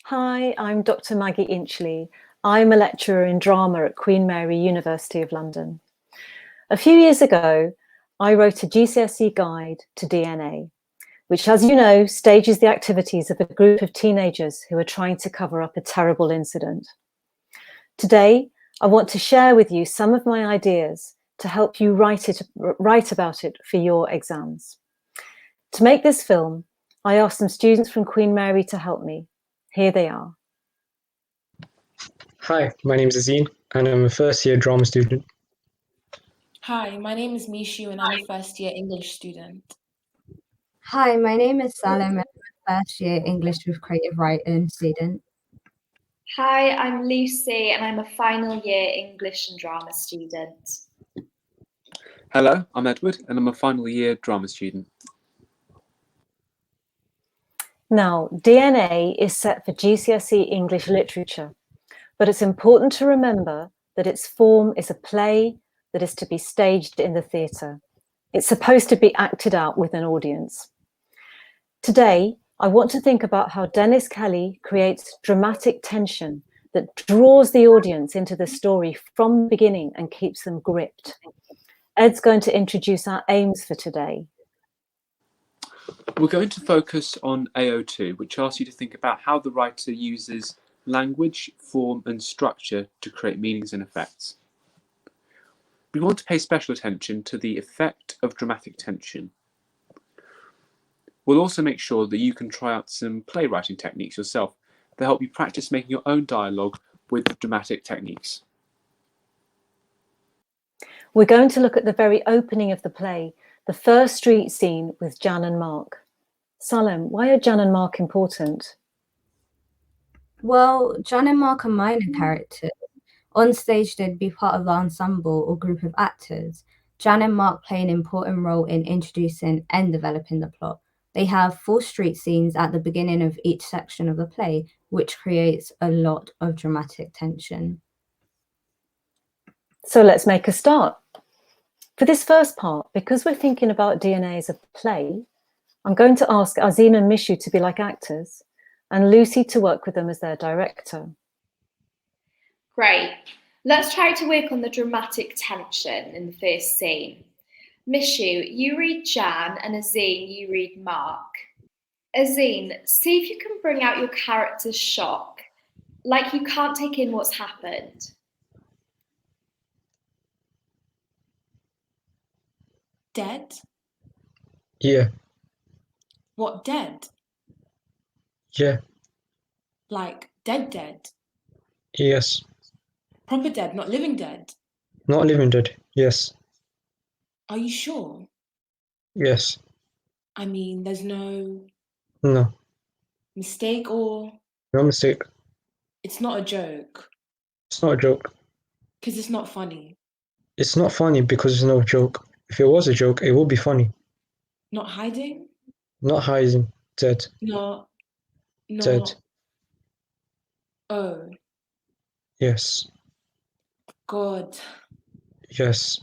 Hi, I'm Dr. Maggie Inchley. I'm a lecturer in drama at Queen Mary, University of London. A few years ago, I wrote a GCSE guide to DNA, which, as you know, stages the activities of a group of teenagers who are trying to cover up a terrible incident. Today, I want to share with you some of my ideas to help you write about it for your exams. To make this film, I asked some students from Queen Mary to help me. Here they are. Hi, my name is Azine and I'm a first year drama student. Hi, my name is Mishu and I'm a first year English student. Hi, my name is Salem and I'm a first year English with Creative Writing student. Hi, I'm Lucy and I'm a final year English and drama student. Hello, I'm Edward and I'm a final year drama student. Now, DNA is set for GCSE English literature, but it's important to remember that its form is a play that is to be staged in the theatre. It's supposed to be acted out with an audience. Today, I want to think about how Dennis Kelly creates dramatic tension that draws the audience into the story from the beginning and keeps them gripped. Ed's going to introduce our aims for today. We're going to focus on Ao2, which asks you to think about how the writer uses language, form and structure to create meanings and effects. We want to pay special attention to the effect of dramatic tension. We'll also make sure that you can try out some playwriting techniques yourself that help you practice making your own dialogue with dramatic techniques. We're going to look at the very opening of the play, the first street scene with Jan and Mark. Salem, why are Jan and Mark important? Well, Jan and Mark are minor characters. On stage, they'd be part of the ensemble or group of actors. Jan and Mark play an important role in introducing and developing the plot. They have 4 street scenes at the beginning of each section of the play, which creates a lot of dramatic tension. So let's make a start. For this first part, because we're thinking about DNA as a play, I'm going to ask Azine and Mishu to be like actors and Lucy to work with them as their director. Great. Let's try to work on the dramatic tension in the first scene. Mishu, you read Jan and Azine, you read Mark. Azine, see if you can bring out your character's shock, like you can't take in what's happened. Dead? Yeah, What, dead? yeah, Like dead? yes. Proper dead, not living dead? Not living dead, yes, Are you sure? yes, I mean, there's no no, mistake or no mistake. it's not a joke? It's not a joke. Because it's not funny. It's not funny because it's no joke. If it was a joke, it would be funny. Not hiding? Not hiding, dead, Not, dead, oh, yes, God, yes,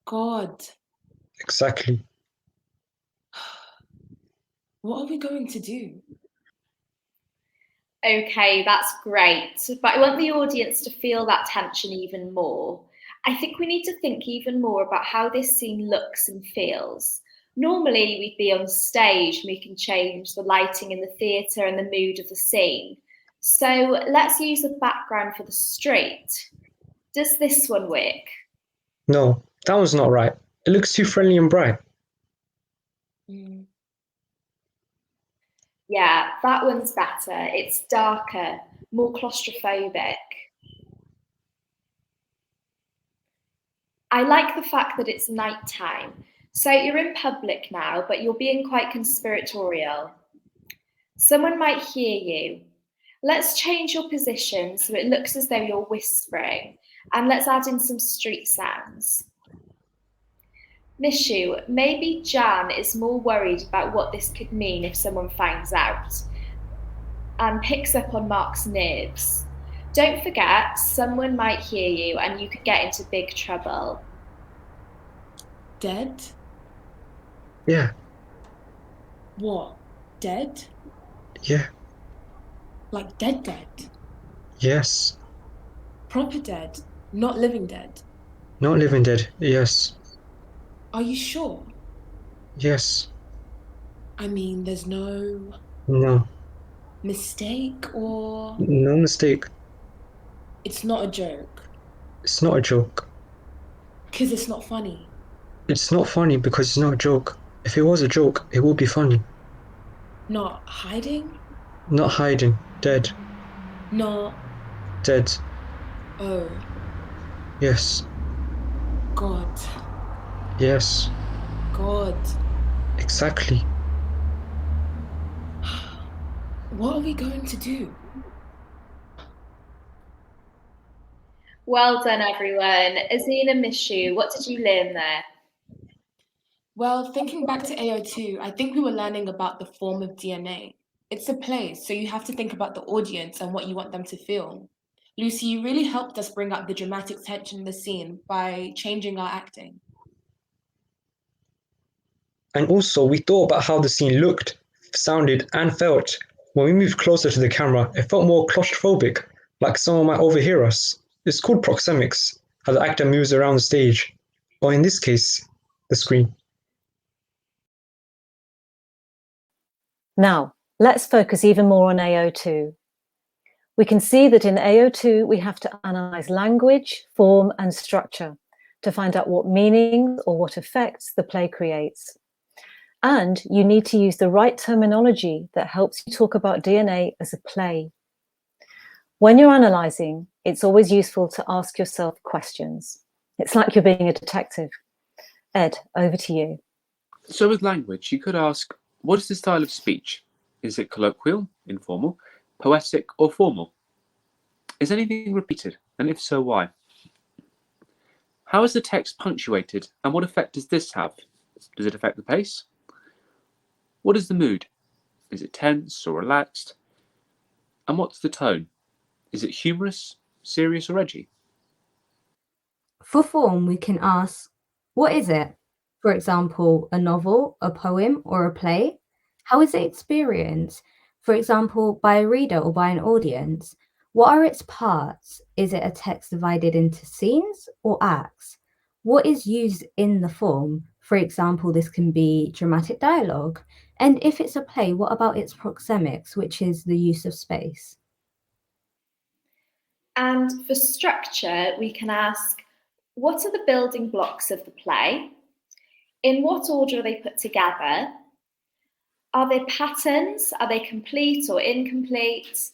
God. exactly. What are we going to do? Okay, that's great. But I want the audience to feel that tension even more. I think we need to think even more about how this scene looks and feels. Normally, we'd be on stage and we can change the lighting in the theatre and the mood of the scene. So let's use a background for the street. Does this one work? No, that one's not right. It looks too friendly and bright. Yeah, that one's better. It's darker, more claustrophobic. I like the fact that it's nighttime. So you're in public now, but you're being quite conspiratorial. Someone might hear you. Let's change your position so it looks as though you're whispering, and let's add in some street sounds. Mishu, maybe Jan is more worried about what this could mean if someone finds out and picks up on Mark's nerves. Don't forget, someone might hear you and you could get into big trouble. Dead? Yeah, What? Dead? yeah, Like dead dead? Yes. Proper dead, not living dead? Not living dead. Yes. Are you sure? Yes. I mean, there's no No. mistake, or No mistake. it's not a joke? It's not a joke. Because it's not funny. It's not funny because it's not a joke. If it was a joke, it would be funny. Not hiding? Not hiding. Dead. Not, Dead. oh, Yes. God. Yes. God. Exactly. What are we going to do? Well done, everyone. Azina, Mishu, what did you learn there? Well, thinking back to AO2, I think we were learning about the form of DNA. It's a play, so you have to think about the audience and what you want them to feel. Lucy, you really helped us bring up the dramatic tension in the scene by changing our acting. And also, we thought about how the scene looked, sounded, and felt. When we moved closer to the camera, it felt more claustrophobic, like someone might overhear us. It's called proxemics, how the actor moves around the stage, or in this case, the screen. Now, let's focus even more on AO2. We can see that in AO2, we have to analyze language, form, and structure to find out what meanings or what effects the play creates. And you need to use the right terminology that helps you talk about DNA as a play. When you're analysing, it's always useful to ask yourself questions. It's like you're being a detective. Ed, over to you. So with language, you could ask, what is the style of speech? Is it colloquial, informal, poetic, or formal? Is anything repeated? And if so, why? How is the text punctuated, and what effect does this have? Does it affect the pace? What is the mood? Is it tense or relaxed? And what's the tone? Is it humorous, serious, or edgy? For form, we can ask, what is it? For example, a novel, a poem, or a play? How is it experienced? For example, by a reader or by an audience? What are its parts? Is it a text divided into scenes or acts? What is used in the form? For example, this can be dramatic dialogue. And if it's a play, what about its proxemics, which is the use of space? And for structure, we can ask, what are the building blocks of the play? In what order are they put together? Are there patterns? Are they complete or incomplete?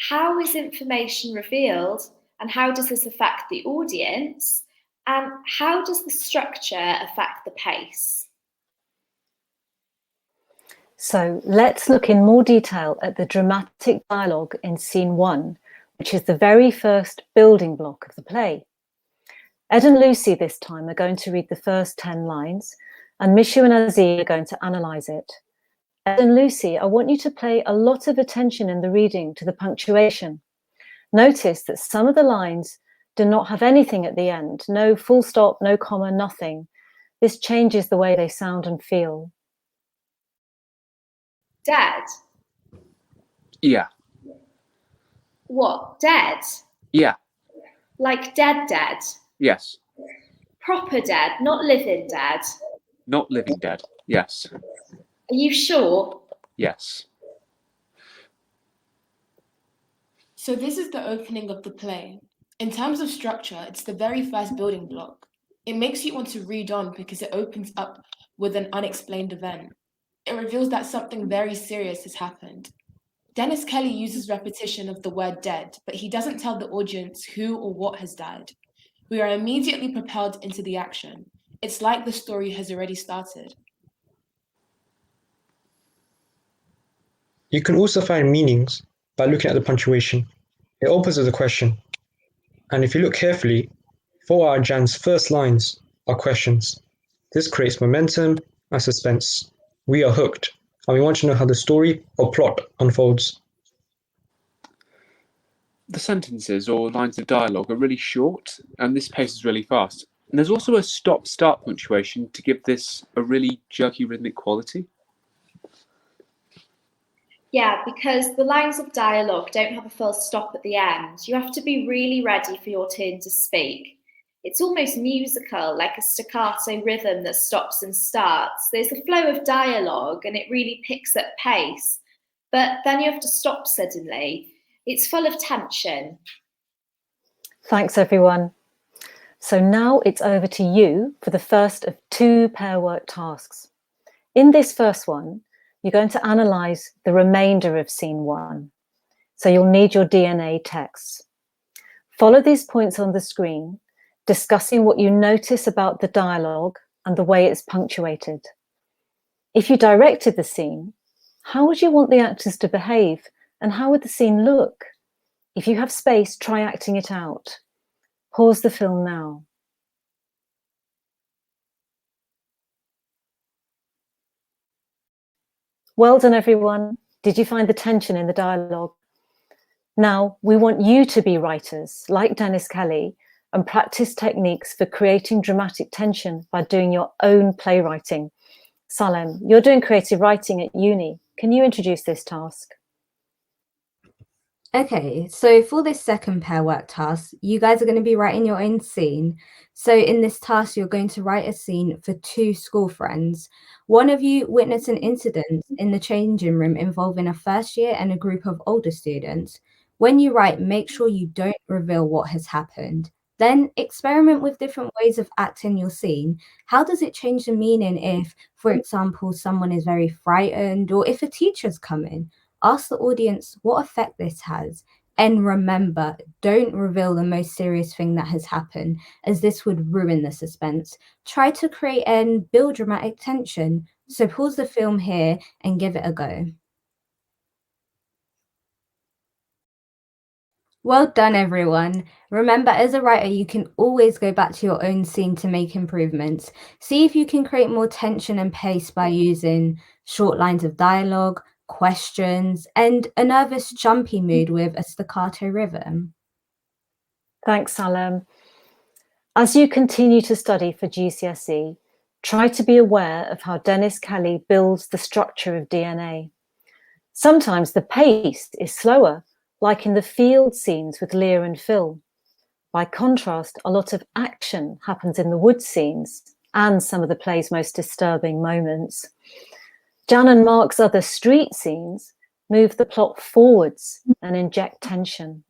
How is information revealed? And how does this affect the audience? And how does the structure affect the pace? So let's look in more detail at the dramatic dialogue in scene 1, which is the very first building block of the play. Ed and Lucy this time are going to read the first 10 lines, and Mishu and Aziz are going to analyse it. Ed and Lucy, I want you to pay a lot of attention in the reading to the punctuation. Notice that some of the lines do not have anything at the end, no full stop, no comma, nothing. This changes the way they sound and feel. Dead? Yeah. What, dead? Yeah. Like dead dead? Yes. Proper dead, not living dead? Not living dead. Yes. Are you sure? Yes. So this is the opening of the play. In terms of structure, it's the very first building block. It makes you want to read on because it opens up with an unexplained event. It reveals that something very serious has happened. Dennis Kelly uses repetition of the word dead, but he doesn't tell the audience who or what has died. We are immediately propelled into the action. It's like the story has already started. You can also find meanings by looking at the punctuation. It opens with a question. And if you look carefully, 4 out of Jan's first lines are questions. This creates momentum and suspense. We are hooked, and we want to know how the story or plot unfolds. The sentences or lines of dialogue are really short, and this pace is really fast. And there's also a stop-start punctuation to give this a really jerky rhythmic quality. Yeah, because the lines of dialogue don't have a full stop at the end. You have to be really ready for your turn to speak. It's almost musical, like a staccato rhythm that stops and starts. There's a flow of dialogue and it really picks up pace, but then you have to stop suddenly. It's full of tension. Thanks, everyone. So now it's over to you for the first of 2 pair work tasks. In this first one, you're going to analyse the remainder of scene 1. So you'll need your DNA texts. Follow these points on the screen, discussing what you notice about the dialogue and the way it's punctuated. If you directed the scene, how would you want the actors to behave and how would the scene look? If you have space, try acting it out. Pause the film now. Well done, everyone. Did you find the tension in the dialogue? Now, we want you to be writers, like Dennis Kelly, and practice techniques for creating dramatic tension by doing your own playwriting. Salem, you're doing creative writing at uni. Can you introduce this task? Okay, so for this second pair work task, you guys are going to be writing your own scene. So in this task, you're going to write a scene for 2 school friends. One of you witnessed an incident in the changing room involving a first year and a group of older students. When you write, make sure you don't reveal what has happened. Then experiment with different ways of acting your scene. How does it change the meaning if, for example, someone is very frightened or if a teacher's coming? Ask the audience what effect this has. And remember, don't reveal the most serious thing that has happened, as this would ruin the suspense. Try to create and build dramatic tension. So pause the film here and give it a go. Well done, everyone. Remember, as a writer, you can always go back to your own scene to make improvements. See if you can create more tension and pace by using short lines of dialogue, questions, and a nervous, jumpy mood with a staccato rhythm. Thanks, Salem. As you continue to study for GCSE, try to be aware of how Dennis Kelly builds the structure of DNA. Sometimes the pace is slower, like in the field scenes with Leah and Phil. By contrast, a lot of action happens in the wood scenes and some of the play's most disturbing moments. Jan and Mark's other street scenes move the plot forwards and inject tension.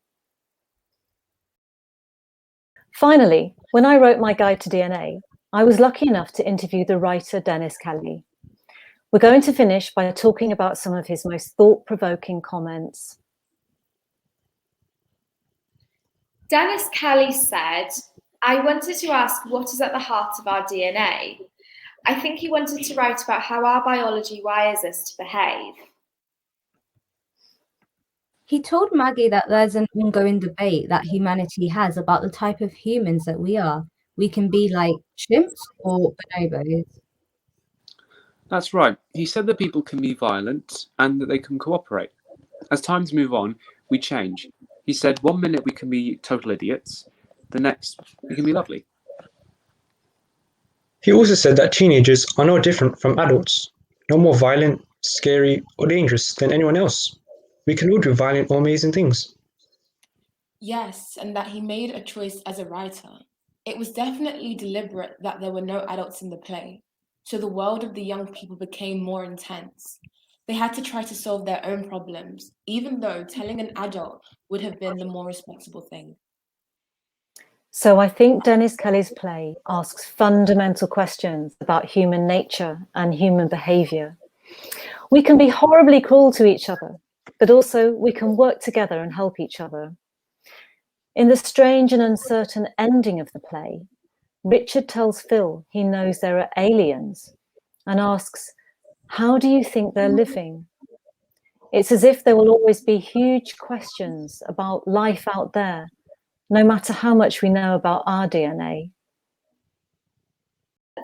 Finally, when I wrote my guide to DNA, I was lucky enough to interview the writer Dennis Kelly. We're going to finish by talking about some of his most thought-provoking comments. Dennis Kelly said, "I wanted to ask what is at the heart of our DNA. I think he wanted to write about how our biology wires us to behave." He told Maggie that there's an ongoing debate that humanity has about the type of humans that we are. We can be like chimps or bonobos. That's right. He said that people can be violent and that they can cooperate. As times move on, we change. He said 1 minute we can be total idiots, the next we can be lovely. He also said that teenagers are no different from adults, no more violent, scary, or dangerous than anyone else. We can all do violent or amazing things. Yes, and that he made a choice as a writer. It was definitely deliberate that there were no adults in the play, so the world of the young people became more intense. They had to try to solve their own problems, even though telling an adult would have been the more responsible thing. So I think Dennis Kelly's play asks fundamental questions about human nature and human behaviour. We can be horribly cruel to each other, but also we can work together and help each other. In the strange and uncertain ending of the play, Richard tells Phil he knows there are aliens and asks, "How do you think they're living?" It's as if there will always be huge questions about life out there, no matter how much we know about our DNA.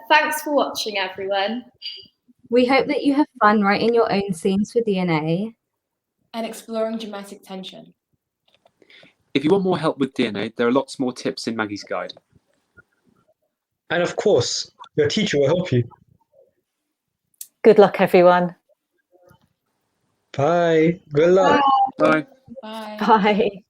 Thanks for watching, everyone. We hope that you have fun writing your own scenes for DNA. And exploring dramatic tension. If you want more help with DNA, there are lots more tips in Maggie's guide. And of course, your teacher will help you. Good luck, everyone. Bye. Good luck. Bye. Bye. Bye.